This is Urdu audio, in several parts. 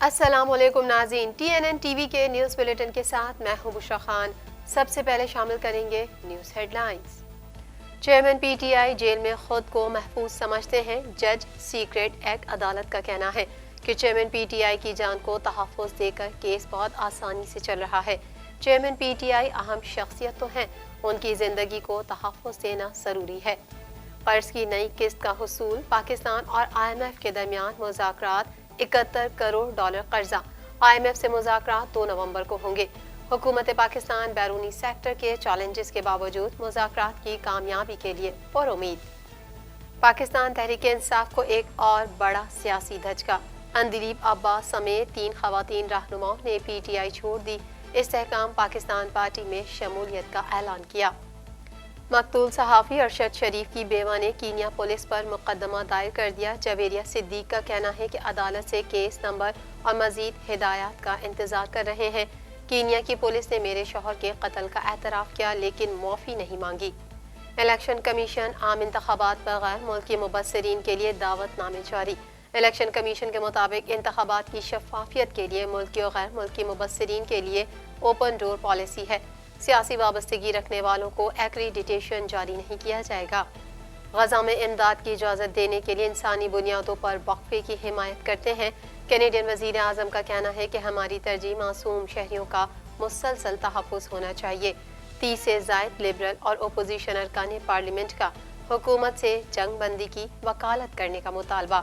السلام علیکم ناظرین، TNN ٹی وی کے نیوز بلیٹن کے ساتھ میں ہوں بشرا خان۔ سب سے پہلے شامل کریں گے news headlines. Chairman PTI jail میں خود کو محفوظ سمجھتے ہیں۔ جج سیکریٹ ایکٹ عدالت کا کہنا ہے کہ چیئرمین PTI کی جان کو تحفظ دے کر کیس بہت آسانی سے چل رہا ہے۔ چیئرمین PTI اہم شخصیت تو ہیں، ان کی زندگی کو تحفظ دینا ضروری ہے۔ قرض کی نئی قسط کا حصول، پاکستان اور IMF کے درمیان مذاکرات، 71 کروڑ ڈالر قرضہ۔ IMF سے مذاکرات 2 نومبر کو ہوں گے۔ حکومت پاکستان بیرونی سیکٹر کے چیلنجز کے باوجود مذاکرات کی کامیابی کے لیے پر امید۔ پاکستان تحریک انصاف کو ایک اور بڑا سیاسی دھچکا۔ اندلیب عباس سمیت 3 خواتین رہنماؤں نے PTI چھوڑ دی۔ استحکام پاکستان پارٹی میں شمولیت کا اعلان کیا۔ مقتول صحافی ارشد شریف کی بیوہ نے کینیا پولیس پر مقدمہ دائر کر دیا۔ جویریہ صدیق کا کہنا ہے کہ عدالت سے کیس نمبر اور مزید ہدایات کا انتظار کر رہے ہیں۔ کینیا کی پولیس نے میرے شوہر کے قتل کا اعتراف کیا لیکن معافی نہیں مانگی۔ الیکشن کمیشن عام انتخابات پر غیر ملکی مبصرین کے لیے دعوت نامے جاری۔ الیکشن کمیشن کے مطابق انتخابات کی شفافیت کے لیے ملکی اور غیر ملکی مبصرین کے لیے اوپن ڈور پالیسی ہے۔ سیاسی وابستگی رکھنے والوں کو ایکریڈیٹیشن جاری نہیں کیا جائے گا۔ غزہ میں امداد کی اجازت دینے کے لیے انسانی بنیادوں پر وقفے کی حمایت کرتے ہیں۔ کینیڈین وزیر اعظم کا کہنا ہے کہ ہماری ترجیح معصوم شہریوں کا مسلسل تحفظ ہونا چاہیے۔ 30 سے زائد لبرل اور اپوزیشن ارکان پارلیمنٹ کا حکومت سے جنگ بندی کی وکالت کرنے کا مطالبہ۔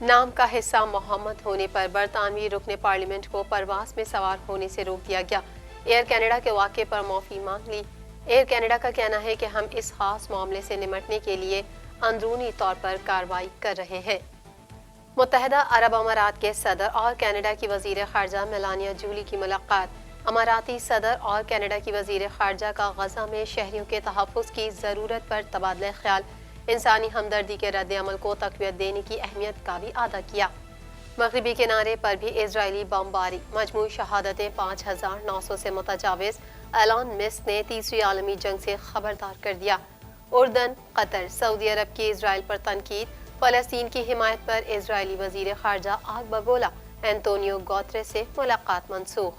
نام کا حصہ محمد ہونے پر برطانوی رکن پارلیمنٹ کو پرواز میں سوار ہونے سے روک دیا گیا۔ ایئر کینیڈا کے واقعے پر معافی مانگ لی۔ ایئر کینیڈا کا کہنا ہے کہ ہم اس خاص معاملے سے نمٹنے کے لیے اندرونی طور پر کارروائی کر رہے ہیں۔ متحدہ عرب امارات کے صدر اور کینیڈا کی وزیر خارجہ میلانیا جولی کی ملاقات۔ اماراتی صدر اور کینیڈا کی وزیر خارجہ کا غزہ میں شہریوں کے تحفظ کی ضرورت پر تبادلہ خیال، انسانی ہمدردی کے رد عمل کو تقویت دینے کی اہمیت کا بھی اعادہ کیا۔ مغربی کنارے پر بھی اسرائیلی بمباری، مجموعی شہادتیں 5,900 سے متجاوز۔ ایلان مسک نے تیسری عالمی جنگ سے خبردار کر دیا۔ اردن، قطر، سعودی عرب کی اسرائیل پر تنقید، فلسطین کی حمایت پر اسرائیلی وزیر خارجہ آگ بگولا۔ اینٹونیو گوتریس سے ملاقات منسوخ۔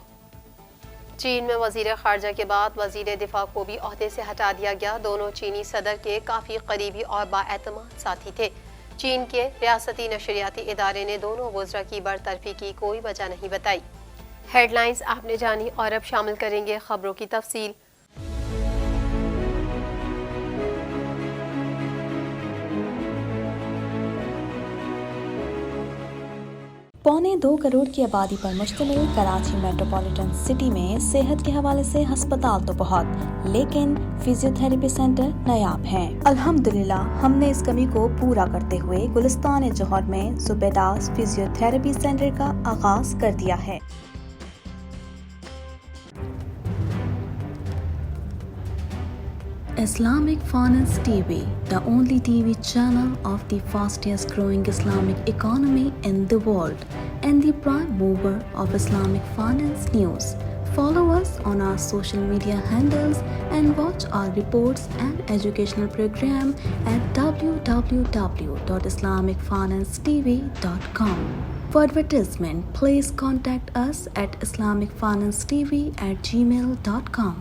چین میں وزیر خارجہ کے بعد وزیر دفاع کو بھی عہدے سے ہٹا دیا گیا۔ دونوں چینی صدر کے کافی قریبی اور بااعتماد ساتھی تھے۔ چین کے ریاستی نشریاتی ادارے نے دونوں وزراء کی برطرفی کی کوئی وجہ نہیں بتائی۔ ہیڈ لائنز آپ نے جانی اور اب شامل کریں گے خبروں کی تفصیل۔ 1.25 کروڑ کی آبادی پر مشتمل کراچی میٹروپولیٹن سٹی میں صحت کے حوالے سے ہسپتال تو بہت، لیکن فزیوتھراپی سینٹر نایاب ہیں۔ الحمدللہ ہم نے اس کمی کو پورا کرتے ہوئے گلستان جوہر میں زبیداس فزیوتھراپی سینٹر کا آغاز کر دیا ہے۔ Islamic Finance TV, the only TV channel of the fastest growing Islamic economy in the world and the prime mover of Islamic finance news. Follow us on our social media handles and watch our reports and educational program at www.islamicfinancetv.com. For advertisement, please contact us at islamicfinancetv@gmail.com.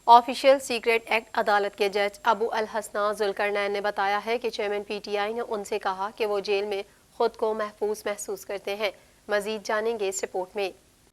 Official secret act عدالت کے جج ابو الحسناء ذوالقرنین نے بتایا ہے کہ چیئرمین PTI نے ان سے کہا کہ وہ جیل میں خود کو محفوظ محسوس کرتے ہیں۔ مزید جانیں گے اس رپورٹ میں۔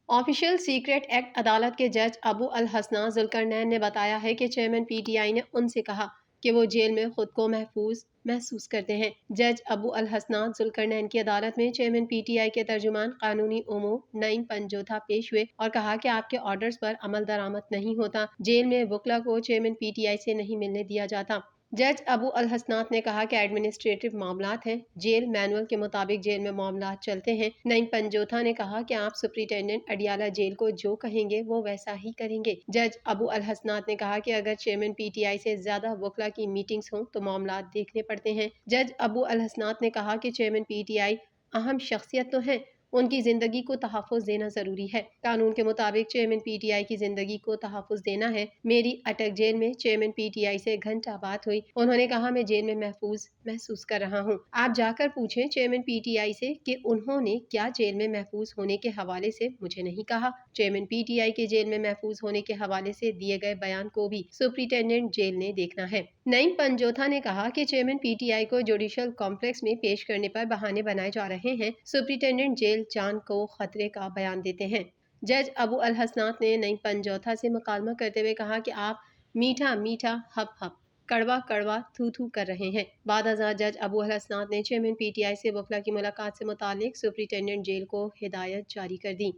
آفیشیل سیکریٹ ایکٹ عدالت کے جج ابو الحسناء ذوالقرنین نے بتایا ہے کہ چیئرمین PTI نے ان سے کہا کہ وہ جیل میں خود کو محفوظ محسوس کرتے ہیں۔ جج ابو الحسناء ذوالقرنین کی عدالت میں چیئرمین PTI کے ترجمان قانونی امور نعیم پنجوتھا پیش ہوئے اور کہا کہ آپ کے آرڈرز پر عمل درآمد نہیں ہوتا۔ جیل میں وکلا کو چیئرمین PTI سے نہیں ملنے دیا جاتا۔ جج ابو الحسناء نے کہا کہ ایڈمنسٹریٹو معاملات ہیں، جیل مینول کے مطابق جیل میں معاملات چلتے ہیں۔ نعیم پنجوتھا نے کہا کہ آپ سپرنٹینڈنٹ اڈیالہ جیل کو جو کہیں گے وہ ویسا ہی کریں گے۔ جج ابو الحسناء نے کہا کہ اگر چیئرمین PTI سے زیادہ وکلا کی میٹنگز ہوں تو معاملات دیکھنے پڑتے ہیں۔ جج ابو الحسناء نے کہا کہ چیئرمین PTI اہم شخصیت تو ہیں، ان کی زندگی کو تحفظ دینا ضروری ہے۔ قانون کے مطابق چیئرمین پی ٹی آئی کی زندگی کو تحفظ دینا ہے۔ میری اٹک جیل میں چیئرمین پی ٹی آئی سے گھنٹہ بات ہوئی۔ انہوں نے کہا میں جیل میں محفوظ محسوس کر رہا ہوں۔ آپ جا کر پوچھیں چیئرمین پی ٹی آئی سے کہ انہوں نے کیا جیل میں محفوظ ہونے کے حوالے سے مجھے نہیں کہا۔ چیئرمین پی ٹی آئی کے جیل میں محفوظ ہونے کے حوالے سے دیے گئے بیان کو بھی سپرنٹینڈنٹ جیل نے دیکھنا ہے۔ نعیم پنجوتھا نے کہا کہ چیئرمین پی ٹی آئی کو جوڈیشل کمپلیکس میں پیش کرنے پر بہانے بنائے جا رہے ہیں۔ سپرنٹینڈنٹ جیل جان کو خطرے کا بیان دیتے ہیں۔ جج ابو الحسنات نے نعیم پنجوتھا سے مکالمہ کرتے ہوئے کہا کہ آپ میٹھا میٹھا ہپ ہپ کڑوا کڑوا تھو تھو کر رہے ہیں۔ بعد ازاں جج ابو الحسنات نے چیئرمین پی ٹی آئی سے وکلا کی ملاقات سے متعلق سپرنٹینڈنٹ جیل کو ہدایت جاری کر دی۔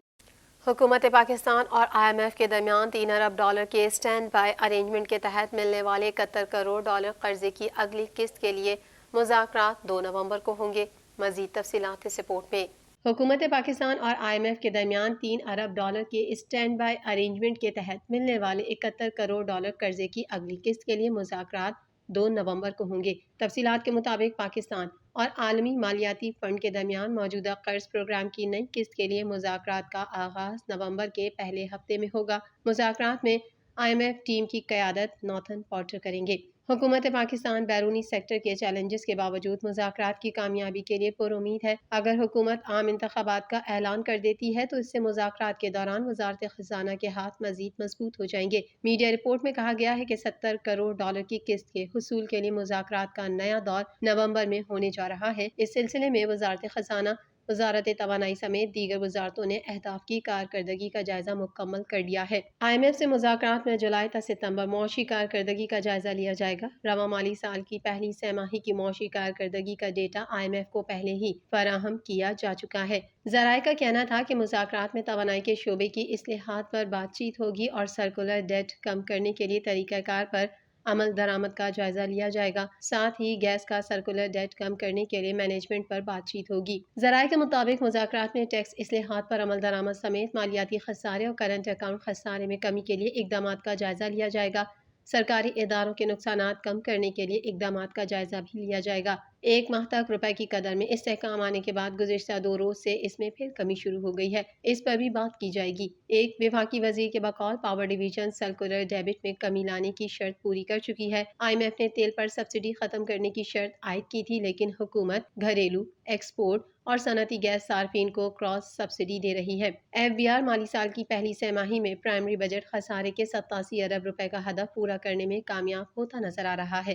حکومت پاکستان اور آئی ایم ایف کے درمیان $3 ارب کے اسٹینڈ بائی ارینجمنٹ کے تحت ملنے والے $71 کروڑ قرضے کی اگلی قسط کے لیے مذاکرات 2 نومبر کو ہوں گے۔ مزید تفصیلات اس رپورٹ میں۔ حکومت پاکستان اور آئی ایم ایف کے درمیان $3 ارب کے اسٹینڈ بائی ارینجمنٹ کے تحت ملنے والے $71 کروڑ قرضے کی اگلی قسط کے لیے مذاکرات 2 نومبر کو ہوں گے۔ تفصیلات کے مطابق پاکستان اور عالمی مالیاتی فنڈ کے درمیان موجودہ قرض پروگرام کی نئی قسط کے لیے مذاکرات کا آغاز نومبر کے پہلے ہفتے میں ہوگا۔ مذاکرات میں آئی ایم ایف ٹیم کی قیادت ناتھن پورٹر کریں گے۔ حکومت پاکستان بیرونی سیکٹر کے چیلنجز کے باوجود مذاکرات کی کامیابی کے لیے پر امید ہے۔ اگر حکومت عام انتخابات کا اعلان کر دیتی ہے تو اس سے مذاکرات کے دوران وزارت خزانہ کے ہاتھ مزید مضبوط ہو جائیں گے۔ میڈیا رپورٹ میں کہا گیا ہے کہ $70 کروڑ کی قسط کے حصول کے لیے مذاکرات کا نیا دور نومبر میں ہونے جا رہا ہے۔ اس سلسلے میں وزارت خزانہ، وزارت توانائی سمیت دیگر وزارتوں نے اہداف کی کارکردگی کا جائزہ مکمل کر لیا ہے۔ آئی ایم ایف سے مذاکرات میں جولائی تا ستمبر معاشی کارکردگی کا جائزہ لیا جائے گا۔ رواں مالی سال کی پہلی سہ ماہی کی معاشی کارکردگی کا ڈیٹا آئی ایم ایف کو پہلے ہی فراہم کیا جا چکا ہے۔ ذرائع کا کہنا تھا کہ مذاکرات میں توانائی کے شعبے کی اصلاحات پر بات چیت ہوگی اور سرکولر ڈیٹ کم کرنے کے لیے طریقہ کار پر عمل درآمد کا جائزہ لیا جائے گا۔ ساتھ ہی گیس کا سرکولر ڈیٹ کم کرنے کے لیے مینجمنٹ پر بات چیت ہوگی۔ ذرائع کے مطابق مذاکرات میں ٹیکس اصلاحات پر عمل درآمد سمیت مالیاتی خسارے اور کرنٹ اکاؤنٹ خسارے میں کمی کے لیے اقدامات کا جائزہ لیا جائے گا۔ سرکاری اداروں کے نقصانات کم کرنے کے لیے اقدامات کا جائزہ بھی لیا جائے گا۔ ایک ماہ تک روپے کی قدر میں استحکام آنے کے بعد گزشتہ 2 روز سے اس میں پھر کمی شروع ہو گئی ہے۔ اس پر بھی بات کی جائے گی۔ ایک وفاقی وزیر کے بقول پاور ڈویژن سرکولر ڈیبٹ میں کمی لانے کی شرط پوری کر چکی ہے۔ آئی ایم ایف نے تیل پر سبسڈی ختم کرنے کی شرط عائد کی تھی، لیکن حکومت گھریلو، ایکسپورٹ اور صنعتی گیس صارفین کو کراس سبسڈی دے رہی ہے۔ ایف بی آر مالی سال کی پہلی سہ ماہی میں پرائمری بجٹ خسارے کے 87 ارب روپے کا ہدف پورا کرنے میں کامیاب ہوتا نظر آ رہا ہے۔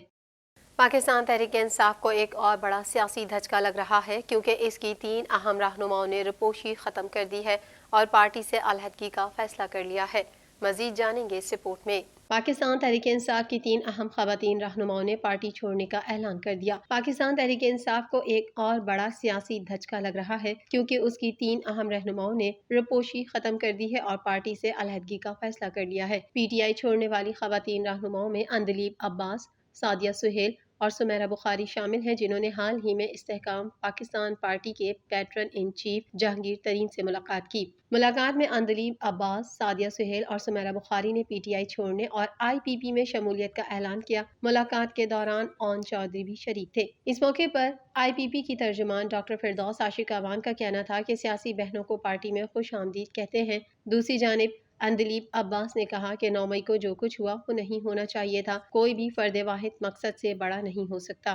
پاکستان تحریک انصاف کو ایک اور بڑا سیاسی دھچکا لگ رہا ہے کیونکہ اس کی 3 اہم رہنماؤں نے روپوشی ختم کر دی ہے اور پارٹی سے علیحدگی کا فیصلہ کر لیا ہے۔ مزید جانیں گے اس رپورٹ میں۔ پاکستان تحریک انصاف کی 3 اہم خواتین رہنماؤں نے پارٹی چھوڑنے کا اعلان کر دیا۔ پاکستان تحریک انصاف کو ایک اور بڑا سیاسی دھچکا لگ رہا ہے کیونکہ اس کی 3 اہم رہنماؤں نے روپوشی ختم کر دی ہے اور پارٹی سے علیحدگی کا فیصلہ کر لیا ہے۔ پی ٹی آئی چھوڑنے والی خواتین رہنماؤں میں اندلیب عباس، سعدیہ سہیل اور سمیرہ بخاری شامل ہیں، جنہوں نے حال ہی میں استحکام پاکستان پارٹی کے پیٹرن ان چیف جہانگیر ترین سے ملاقات کی۔ ملاقات میں اندلیب عباس، سعدیہ سہیل اور سمیرہ بخاری نے پی ٹی آئی چھوڑنے اور آئی پی پی میں شمولیت کا اعلان کیا۔ ملاقات کے دوران اون چودھری بھی شریک تھے۔ اس موقع پر آئی پی پی کی ترجمان ڈاکٹر فردوس عاشق اعوان کا کہنا تھا کہ سیاسی بہنوں کو پارٹی میں خوش آمدید کہتے ہیں۔ دوسری جانب اندلیب عباس نے کہا کہ 9 مئی کو جو کچھ ہوا وہ نہیں ہونا چاہیے تھا۔ کوئی بھی فرد واحد مقصد سے بڑا نہیں ہو سکتا۔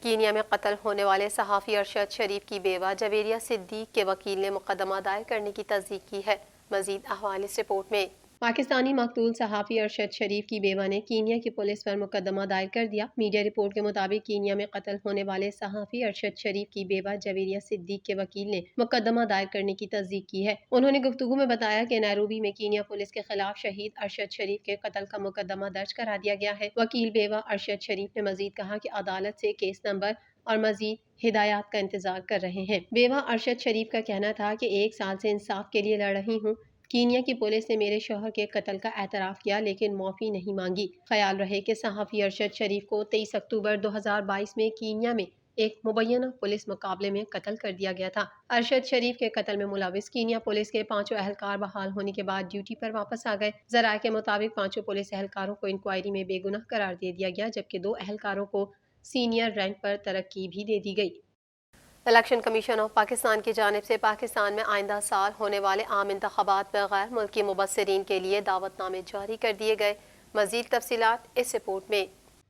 کینیا میں قتل ہونے والے صحافی ارشد شریف کی بیوہ جویریہ صدیق کے وکیل نے مقدمہ دائر کرنے کی تصدیق کی ہے۔ مزید احوال اس رپورٹ میں۔ پاکستانی مقتول صحافی ارشد شریف کی بیوہ نے کینیا کی پولیس پر مقدمہ دائر کر دیا۔ میڈیا رپورٹ کے مطابق کینیا میں قتل ہونے والے صحافی ارشد شریف کی بیوہ جویریہ صدیق کے وکیل نے مقدمہ دائر کرنے کی تصدیق کی ہے۔ انہوں نے گفتگو میں بتایا کہ نیروبی میں کینیا پولیس کے خلاف شہید ارشد شریف کے قتل کا مقدمہ درج کرا دیا گیا ہے۔ وکیل بیوہ ارشد شریف نے مزید کہا کہ عدالت سے کیس نمبر اور مزید ہدایات کا انتظار کر رہے ہیں۔ بیوہ ارشد شریف کا کہنا تھا کہ 1 سال سے انصاف کے لیے لڑ رہی ہوں۔ کینیا کی پولیس نے میرے شوہر کے قتل کا اعتراف کیا لیکن معافی نہیں مانگی۔ خیال رہے کہ صحافی ارشد شریف کو 23 اکتوبر 2022 میں کینیا میں ایک مبینہ پولیس مقابلے میں قتل کر دیا گیا تھا۔ ارشد شریف کے قتل میں ملوث کینیا پولیس کے 5 اہلکار بحال ہونے کے بعد ڈیوٹی پر واپس آ گئے۔ ذرائع کے مطابق 5 پولیس اہلکاروں کو انکوائری میں بے گناہ قرار دے دیا گیا جبکہ 2 اہلکاروں کو سینئر رینک پر ترقی بھی دے دی گئی۔ الیکشن کمیشن آف پاکستان کی جانب سے پاکستان میں آئندہ سال ہونے والے عام انتخابات میں غیر ملکی مبصرین کے لیے دعوت نامے جاری کر دیے گئے۔ مزید تفصیلات اس رپورٹ میں۔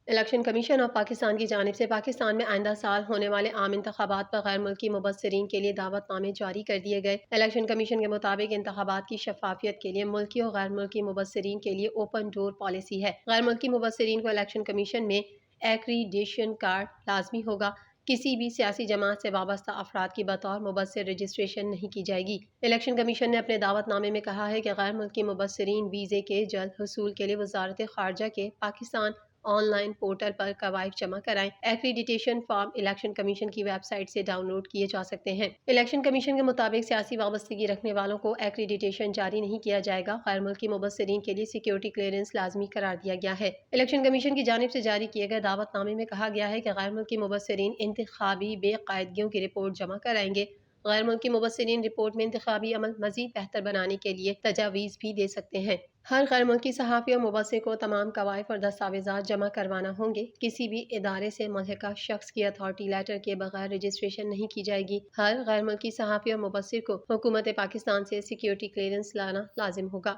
الیکشن کمیشن آف پاکستان کی جانب سے پاکستان میں آئندہ سال ہونے والے عام انتخابات پر غیر ملکی مبصرین کے لیے دعوت نامے جاری کر دیے گئے۔ الیکشن کمیشن کے مطابق انتخابات کی شفافیت کے لیے ملکی اور غیر ملکی مبصرین کے لیے اوپن ڈور پالیسی ہے۔ غیر ملکی مبصرین کو الیکشن کمیشن میں ایکریڈیشن کارڈ لازمی ہوگا۔ کسی بھی سیاسی جماعت سے وابستہ افراد کی بطور مبصر رجسٹریشن نہیں کی جائے گی۔ الیکشن کمیشن نے اپنے دعوت نامے میں کہا ہے کہ غیر ملکی مبصرین ویزے کے جلد حصول کے لیے وزارت خارجہ کے پاکستان آن لائن پورٹل پر کوائف جمع کرائیں۔ ایکریڈیٹیشن فارم الیکشن کمیشن کی ویب سائٹ سے ڈاؤن لوڈ کیے جا سکتے ہیں۔ الیکشن کمیشن کے مطابق سیاسی وابستگی رکھنے والوں کو ایکریڈیٹیشن جاری نہیں کیا جائے گا۔ غیر ملکی مبصرین کے لیے سیکیورٹی کلیئرنس لازمی قرار دیا گیا ہے۔ الیکشن کمیشن کی جانب سے جاری کیے گئے دعوت نامے میں کہا گیا ہے کہ غیر ملکی مبصرین انتخابی بے قاعدگیوں کی رپورٹ جمع کرائیں گے۔ غیر ملکی مبصرین رپورٹ میں انتخابی عمل مزید بہتر بنانے کے لیے تجاویز بھی دے سکتے ہیں۔ ہر غیر ملکی صحافی اور مبصر کو تمام کوائف اور دستاویزات جمع کروانا ہوں گے۔ کسی بھی ادارے سے ملحقہ شخص کی اتھارٹی لیٹر کے بغیر رجسٹریشن نہیں کی جائے گی۔ ہر غیر ملکی صحافی اور مبصر کو حکومت پاکستان سے سیکیورٹی کلیئرنس لانا لازم ہوگا۔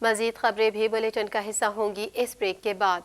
مزید خبریں بھی بلیٹن کا حصہ ہوں گی اس بریک کے بعد۔